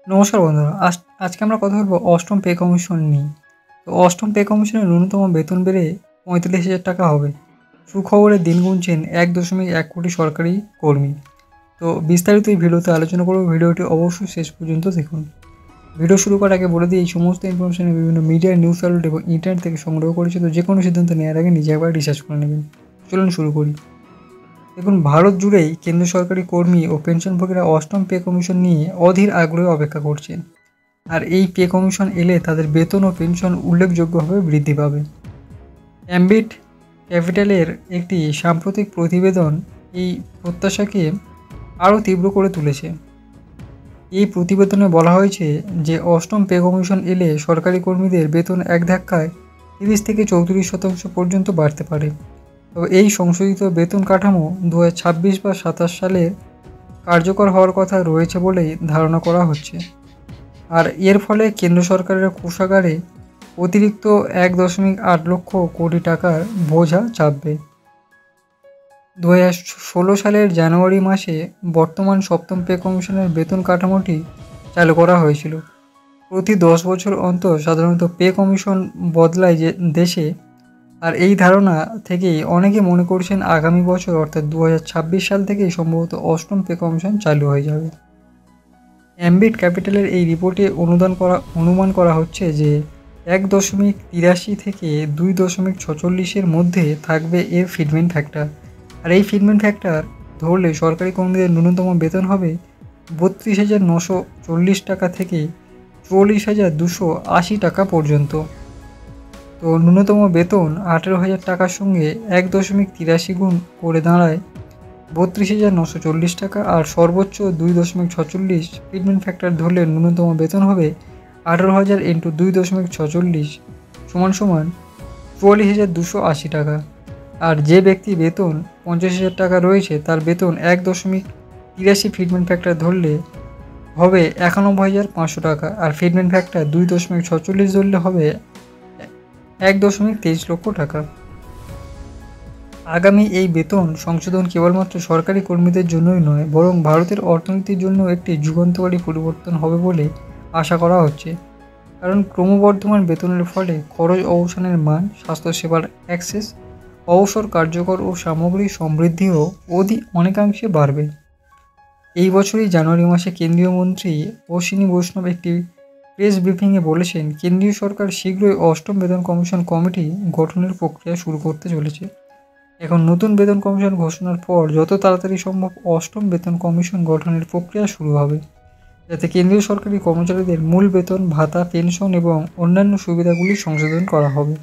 নমস্কার বন্ধুরা, আজকে আমরা কথা বলবো অষ্টম পে কমিশন নিয়ে। তো অষ্টম পে কমিশনের ন্যূনতম বেতন বেড়ে 45,000 টাকা হবে। সুখবরের দিন গুনছেন 1.1 কোটি সরকারি কর্মী। তো বিস্তারিত এই ভিডিওতে আলোচনা করব, ভিডিওটি অবশ্যই শেষ পর্যন্ত দেখুন। ভিডিও শুরু করার আগে বলে দিই, এই সমস্ত ইনফরমেশন বিভিন্ন মিডিয়া, নিউজ আউটলেট এবং ইন্টারনেট থেকে সংগ্রহ করেছে। তো যে কোনো সিদ্ধান্ত নেওয়ার আগে নিজে একবার রিসার্চ করে নেবেন। চলুন শুরু করি। দেখুন, ভারত জুড়েই কেন্দ্র সরকারি কর্মী ও পেনশনভোগীরা অষ্টম পে কমিশন নিয়ে অধীর আগ্রহে অপেক্ষা করছেন। আর এই পে কমিশন এলে তাদের বেতন ও পেনশন উল্লেখযোগ্যভাবে বৃদ্ধি পাবে। অ্যাম্বিট ক্যাপিটালের একটি সাম্প্রতিক প্রতিবেদন এই প্রত্যাশাকে আরও তীব্র করে তুলেছে। এই প্রতিবেদনে বলা হয়েছে যে অষ্টম পে কমিশন এলে সরকারি কর্মীদের বেতন এক ধাক্কায় 30 থেকে 34% পর্যন্ত বাড়তে পারে। তবে এই সংশোধিত বেতন কাঠামো 2026 বা 27 সালে কার্যকর হওয়ার কথা রয়েছে বলেই ধারণা করা হচ্ছে। আর এর ফলে কেন্দ্র সরকারের কোষাগারে অতিরিক্ত 1.8 লক্ষ কোটি টাকার বোঝা চাপবে। 2016 সালের জানুয়ারি মাসে বর্তমান সপ্তম পে কমিশনের বেতন কাঠামোটি চালু করা হয়েছিল। প্রতি 10 বছর অন্তর সাধারণত পে কমিশন বদলায় যে দেশে। আর এই ধারণা থেকেই অনেকে মনে করছেন আগামী বছর অর্থাৎ 2026 সাল থেকেই সম্ভবত অষ্টম পে কমিশন চালু হয়ে যাবে। অ্যাম্বিট ক্যাপিটালের এই রিপোর্টে অনুমান করা হচ্ছে যে 1.83 থেকে 2.46-এর মধ্যে থাকবে এর ফিটমেন্ট ফ্যাক্টর। আর এই ফিটমেন্ট ফ্যাক্টর ধরলে সরকারি কর্মীদের ন্যূনতম বেতন হবে 32,940 টাকা থেকে 44,280 টাকা পর্যন্ত। তো ন্যূনতম বেতন 18,000 টাকার সঙ্গে 1.83 গুণ করে দাঁড়ায় 32,940 টাকা। আর সর্বোচ্চ 2.46 ফিটমেন্ট ফ্যাক্টর ধরলে ন্যূনতম বেতন হবে 18,000 ইন্টু 2.46 সমান 44,280 টাকা। আর যে ব্যক্তি বেতন 50,000 টাকা রয়েছে তার বেতন 1.83 ফিটমেন্ট ফ্যাক্টর ধরলে হবে 91,500 টাকা। আর ফিটমেন্ট ফ্যাক্টর 2.46 ধরলে হবে 1.23 লক্ষ টাকা। আগামী এই বেতন সংশোধন কেবলমাত্র সরকারি কর্মীদের জন্যই নয়, বরং ভারতের অর্থনীতির জন্য একটি যুগান্তকারী পরিবর্তন হবে বলে আশা করা হচ্ছে। কারণ ক্রমবর্ধমান বেতনের ফলে খরচ অবসানের মান, স্বাস্থ্যসেবার অ্যাক্সেস, অবসর কার্যকর ও সামগ্রিক সমৃদ্ধিও অনেকাংশে বাড়বে। এই বছরই জানুয়ারি মাসে কেন্দ্রীয় মন্ত্রী অশ্বিনী বৈষ্ণব একটি প্রেস ব্রিফিংয়ে বলেছেন, কেন্দ্রীয় সরকার শীঘ্রই অষ্টম বেতন কমিশন কমিটি গঠনের প্রক্রিয়া শুরু করতে চলেছে। এখন নতুন বেতন কমিশন ঘোষণার পর যত তাড়াতাড়ি সম্ভব অষ্টম বেতন কমিশন গঠনের প্রক্রিয়া শুরু হবে, যাতে কেন্দ্রীয় সরকারি কর্মচারীদের মূল বেতন, ভাতা, পেনশন এবং অন্যান্য সুবিধাগুলি সংশোধন করা হবে।